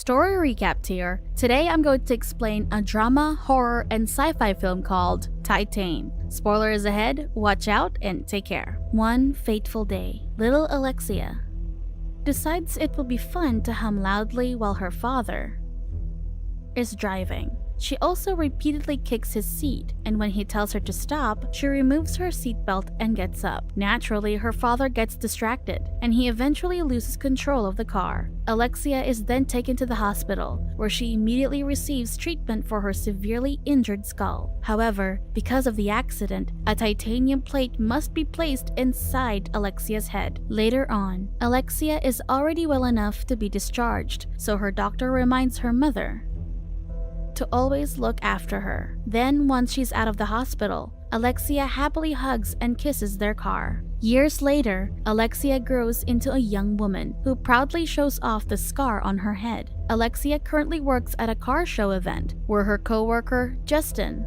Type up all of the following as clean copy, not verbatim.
Story recap here. Today I'm going to explain a drama, horror, and sci-fi film called Titan. Spoilers ahead, watch out, and take care. One fateful day, little Alexia decides it will be fun to hum loudly while her father is driving. She also repeatedly kicks his seat, and when he tells her to stop, she removes her seatbelt and gets up. Naturally, her father gets distracted, and he eventually loses control of the car. Alexia is then taken to the hospital, where she immediately receives treatment for her severely injured skull. However, because of the accident, a titanium plate must be placed inside Alexia's head. Later on, Alexia is already well enough to be discharged, so her doctor reminds her mother to always look after her. Then, once she's out of the hospital, Alexia happily hugs and kisses their car. Years later, Alexia grows into a young woman who proudly shows off the scar on her head. Alexia currently works at a car show event where her co-worker, Justin,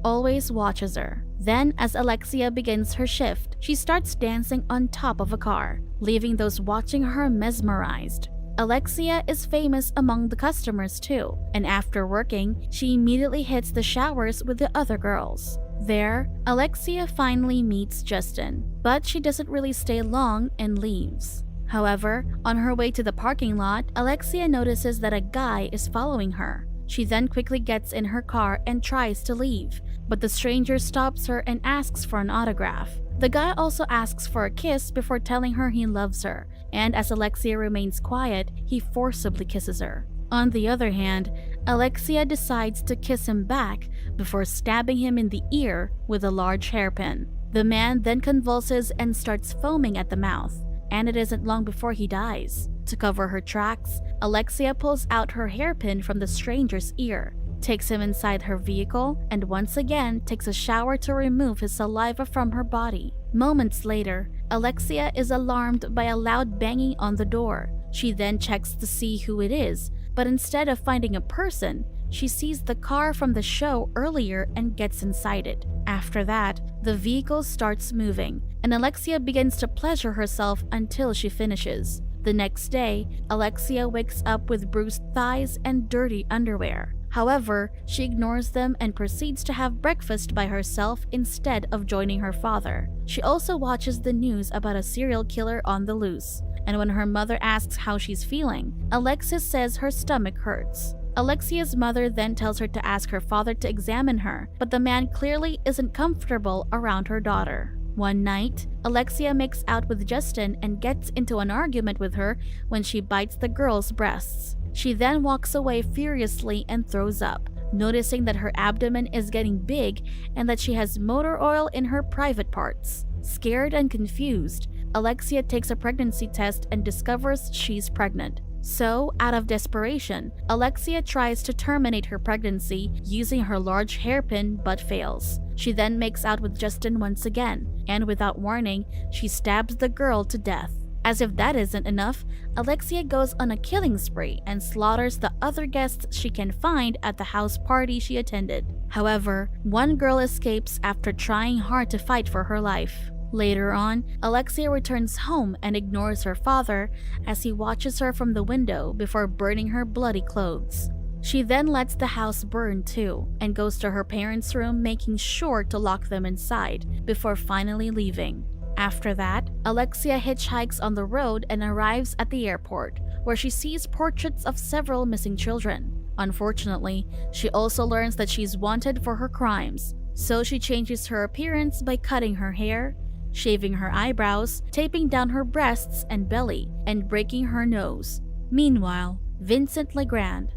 always watches her. Then, as Alexia begins her shift, she starts dancing on top of a car, leaving those watching her mesmerized. Alexia is famous among the customers too, and after working, she immediately hits the showers with the other girls. There, Alexia finally meets Justin, but she doesn't really stay long and leaves. However, on her way to the parking lot, Alexia notices that a guy is following her. She then quickly gets in her car and tries to leave, but the stranger stops her and asks for an autograph. The guy also asks for a kiss before telling her he loves her, and as Alexia remains quiet, he forcibly kisses her. On the other hand, Alexia decides to kiss him back before stabbing him in the ear with a large hairpin. The man then convulses and starts foaming at the mouth, and it isn't long before he dies. To cover her tracks, Alexia pulls out her hairpin from the stranger's ear, takes him inside her vehicle, and once again takes a shower to remove his saliva from her body. Moments later, Alexia is alarmed by a loud banging on the door. She then checks to see who it is, but instead of finding a person, she sees the car from the show earlier and gets inside it. After that, the vehicle starts moving, and Alexia begins to pleasure herself until she finishes. The next day, Alexia wakes up with bruised thighs and dirty underwear. However, she ignores them and proceeds to have breakfast by herself instead of joining her father. She also watches the news about a serial killer on the loose, and when her mother asks how she's feeling, Alexis says her stomach hurts. Alexia's mother then tells her to ask her father to examine her, but the man clearly isn't comfortable around her daughter. One night, Alexia makes out with Justin and gets into an argument with her when she bites the girl's breasts. She then walks away furiously and throws up, noticing that her abdomen is getting big and that she has motor oil in her private parts. Scared and confused, Alexia takes a pregnancy test and discovers she's pregnant. So, out of desperation, Alexia tries to terminate her pregnancy using her large hairpin but fails. She then makes out with Justin once again, and without warning, she stabs the girl to death. As if that isn't enough, Alexia goes on a killing spree and slaughters the other guests she can find at the house party she attended. However, one girl escapes after trying hard to fight for her life. Later on, Alexia returns home and ignores her father as he watches her from the window before burning her bloody clothes. She then lets the house burn too, and goes to her parents' room making sure to lock them inside before finally leaving. After that, Alexia hitchhikes on the road and arrives at the airport, where she sees portraits of several missing children. Unfortunately, she also learns that she's wanted for her crimes, so she changes her appearance by cutting her hair, shaving her eyebrows, taping down her breasts and belly, and breaking her nose. Meanwhile, Vincent Legrand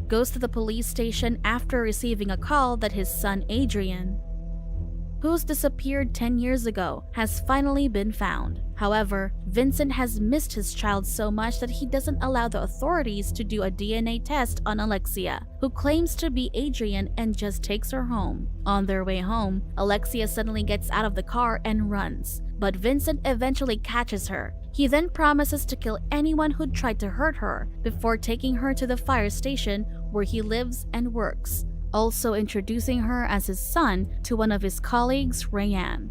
goes to the police station after receiving a call that his son Adrian, who's disappeared 10 years ago, has finally been found. However, Vincent has missed his child so much that he doesn't allow the authorities to do a DNA test on Alexia, who claims to be Adrian and just takes her home. On their way home, Alexia suddenly gets out of the car and runs, but Vincent eventually catches her. He then promises to kill anyone who'd tried to hurt her before taking her to the fire station where he lives and works, also introducing her as his son to one of his colleagues, Rayanne.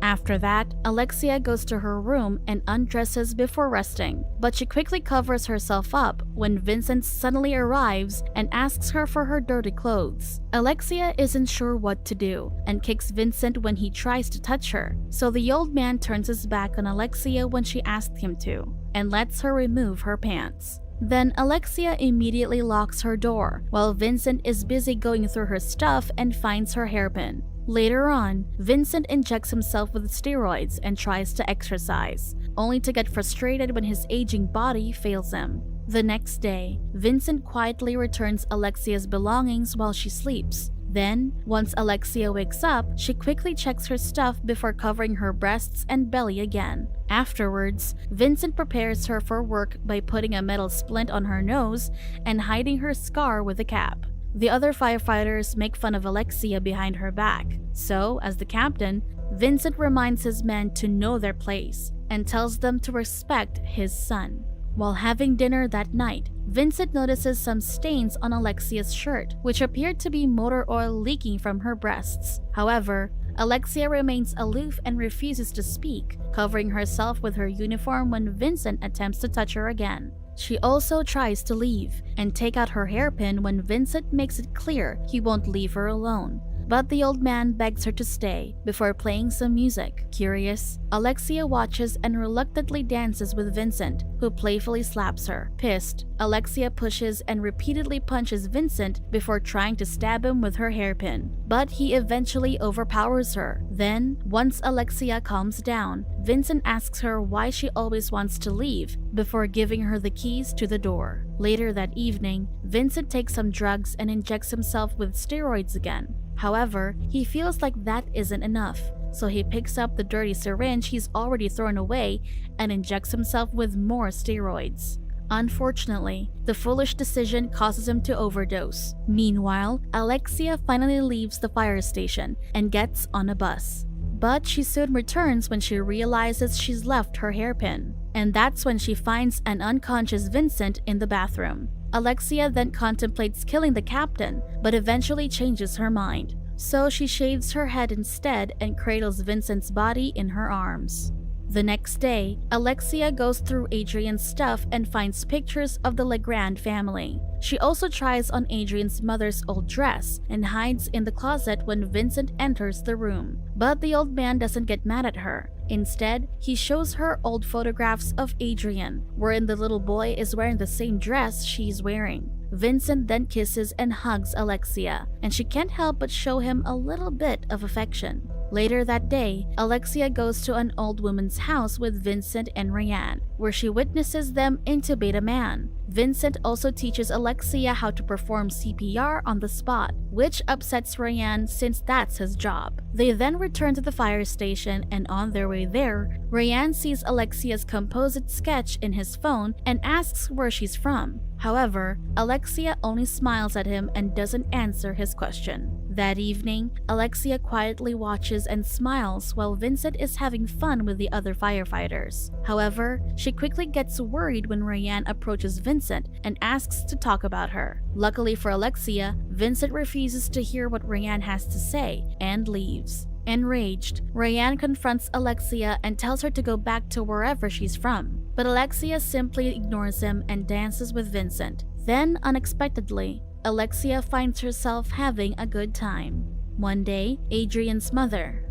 After that, Alexia goes to her room and undresses before resting, but she quickly covers herself up when Vincent suddenly arrives and asks her for her dirty clothes. Alexia isn't sure what to do and kicks Vincent when he tries to touch her, so the old man turns his back on Alexia when she asked him to, and lets her remove her pants. Then Alexia immediately locks her door, while Vincent is busy going through her stuff and finds her hairpin. Later on, Vincent injects himself with steroids and tries to exercise, only to get frustrated when his aging body fails him. The next day, Vincent quietly returns Alexia's belongings while she sleeps. Then, once Alexia wakes up, she quickly checks her stuff before covering her breasts and belly again. Afterwards, Vincent prepares her for work by putting a metal splint on her nose and hiding her scar with a cap. The other firefighters make fun of Alexia behind her back, so, as the captain, Vincent reminds his men to know their place and tells them to respect his son. While having dinner that night, Vincent notices some stains on Alexia's shirt, which appeared to be motor oil leaking from her breasts. However, Alexia remains aloof and refuses to speak, covering herself with her uniform when Vincent attempts to touch her again. She also tries to leave and take out her hairpin when Vincent makes it clear he won't leave her alone. But the old man begs her to stay before playing some music. Curious, Alexia watches and reluctantly dances with Vincent, who playfully slaps her. Pissed, Alexia pushes and repeatedly punches Vincent before trying to stab him with her hairpin, but he eventually overpowers her. Then, once Alexia calms down, Vincent asks her why she always wants to leave before giving her the keys to the door. Later that evening, Vincent takes some drugs and injects himself with steroids again. However, he feels like that isn't enough, so he picks up the dirty syringe he's already thrown away and injects himself with more steroids. Unfortunately, the foolish decision causes him to overdose. Meanwhile, Alexia finally leaves the fire station and gets on a bus. But she soon returns when she realizes she's left her hairpin, and that's when she finds an unconscious Vincent in the bathroom. Alexia then contemplates killing the captain, but eventually changes her mind. So she shaves her head instead and cradles Vincent's body in her arms. The next day, Alexia goes through Adrian's stuff and finds pictures of the Legrand family. She also tries on Adrian's mother's old dress and hides in the closet when Vincent enters the room. But the old man doesn't get mad at her. Instead, he shows her old photographs of Adrian, wherein the little boy is wearing the same dress she's wearing. Vincent then kisses and hugs Alexia, and she can't help but show him a little bit of affection. Later that day, Alexia goes to an old woman's house with Vincent and Ryan, where she witnesses them intubate a man. Vincent also teaches Alexia how to perform CPR on the spot, which upsets Ryan since that's his job. They then return to the fire station, and on their way there, Ryan sees Alexia's composite sketch in his phone and asks where she's from. However, Alexia only smiles at him and doesn't answer his question. That evening, Alexia quietly watches and smiles while Vincent is having fun with the other firefighters. However, she quickly gets worried when Ryan approaches Vincent and asks to talk about her. Luckily for Alexia, Vincent refuses to hear what Ryan has to say and leaves. Enraged, Ryan confronts Alexia and tells her to go back to wherever she's from. But Alexia simply ignores him and dances with Vincent. Then, unexpectedly, Alexia finds herself having a good time. One day, Adrian's mother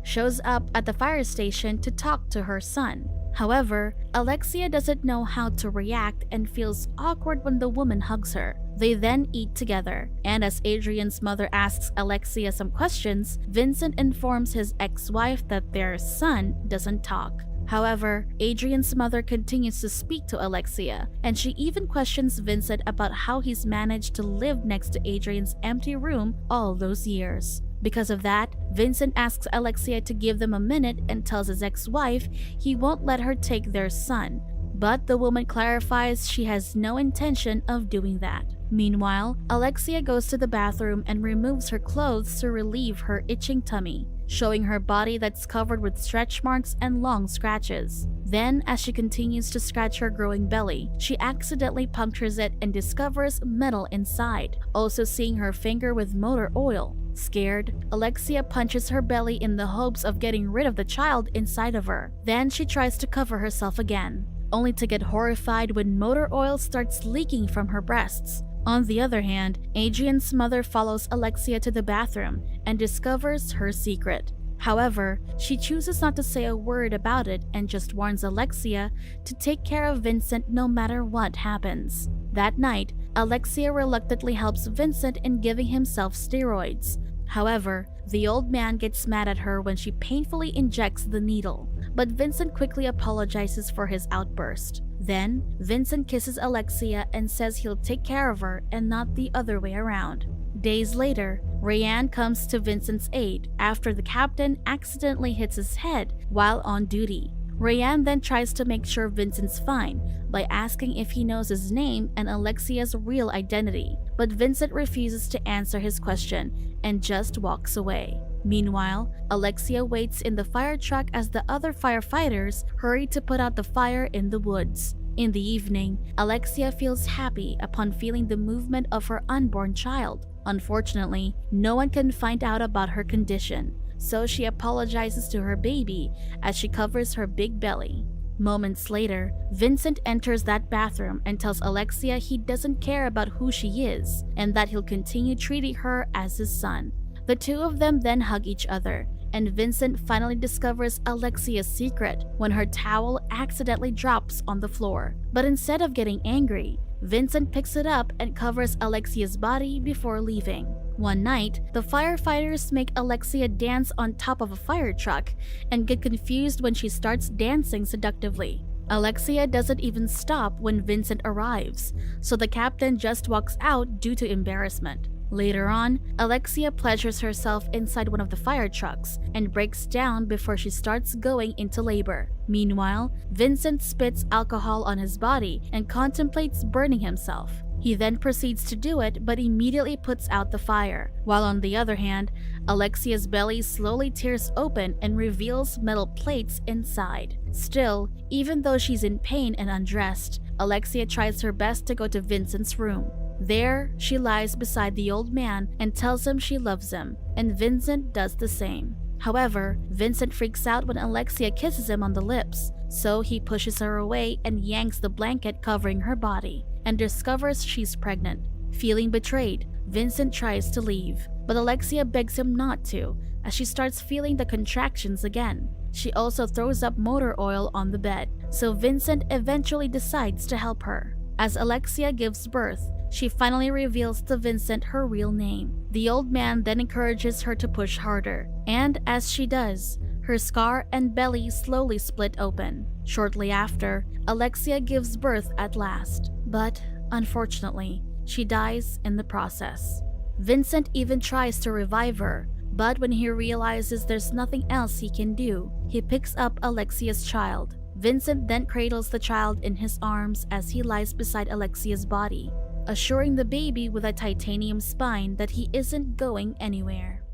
shows up at the fire station to talk to her son. However, Alexia doesn't know how to react and feels awkward when the woman hugs her. They then eat together, and as Adrian's mother asks Alexia some questions, Vincent informs his ex-wife that their son doesn't talk. However, Adrian's mother continues to speak to Alexia, and she even questions Vincent about how he's managed to live next to Adrian's empty room all those years. Because of that, Vincent asks Alexia to give them a minute and tells his ex-wife he won't let her take their son. But the woman clarifies she has no intention of doing that. Meanwhile, Alexia goes to the bathroom and removes her clothes to relieve her itching tummy, showing her body that's covered with stretch marks and long scratches. Then, as she continues to scratch her growing belly, she accidentally punctures it and discovers metal inside, also seeing her finger with motor oil. Scared, Alexia punches her belly in the hopes of getting rid of the child inside of her. Then she tries to cover herself again, only to get horrified when motor oil starts leaking from her breasts. On the other hand, Adrian's mother follows Alexia to the bathroom and discovers her secret. However, she chooses not to say a word about it and just warns Alexia to take care of Vincent no matter what happens. That night, Alexia reluctantly helps Vincent in giving himself steroids. However, the old man gets mad at her when she painfully injects the needle, but Vincent quickly apologizes for his outburst. Then, Vincent kisses Alexia and says he'll take care of her and not the other way around. Days later, Rayanne comes to Vincent's aid after the captain accidentally hits his head while on duty. Rayanne then tries to make sure Vincent's fine by asking if he knows his name and Alexia's real identity, but Vincent refuses to answer his question and just walks away. Meanwhile, Alexia waits in the fire truck as the other firefighters hurry to put out the fire in the woods. In the evening, Alexia feels happy upon feeling the movement of her unborn child. Unfortunately, no one can find out about her condition, so she apologizes to her baby as she covers her big belly. Moments later, Vincent enters that bathroom and tells Alexia he doesn't care about who she is and that he'll continue treating her as his son. The two of them then hug each other, and Vincent finally discovers Alexia's secret when her towel accidentally drops on the floor. But instead of getting angry, Vincent picks it up and covers Alexia's body before leaving. One night, the firefighters make Alexia dance on top of a fire truck and get confused when she starts dancing seductively. Alexia doesn't even stop when Vincent arrives, so the captain just walks out due to embarrassment. Later on, Alexia pleasures herself inside one of the fire trucks and breaks down before she starts going into labor. Meanwhile, Vincent spits alcohol on his body and contemplates burning himself. He then proceeds to do it but immediately puts out the fire, while on the other hand, Alexia's belly slowly tears open and reveals metal plates inside. Still, even though she's in pain and undressed, Alexia tries her best to go to Vincent's room. There, she lies beside the old man and tells him she loves him, and Vincent does the same. However, Vincent freaks out when Alexia kisses him on the lips, so he pushes her away and yanks the blanket covering her body, and discovers she's pregnant. Feeling betrayed, Vincent tries to leave, but Alexia begs him not to, as she starts feeling the contractions again. She also throws up motor oil on the bed, so Vincent eventually decides to help her. As Alexia gives birth, she finally reveals to Vincent her real name. The old man then encourages her to push harder, and as she does, her scar and belly slowly split open. Shortly after, Alexia gives birth at last, but unfortunately, she dies in the process. Vincent even tries to revive her, but when he realizes there's nothing else he can do, he picks up Alexia's child. Vincent then cradles the child in his arms as he lies beside Alexia's body, assuring the baby with a titanium spine that he isn't going anywhere.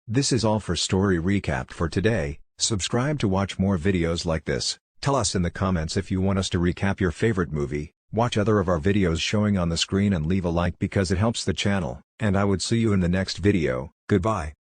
This is all for Story Recap for today. Subscribe to watch more videos like this. Tell us in the comments if you want us to recap your favorite movie. Watch other of our videos showing on the screen and leave a like because it helps the channel. And I would see you in the next video. Goodbye.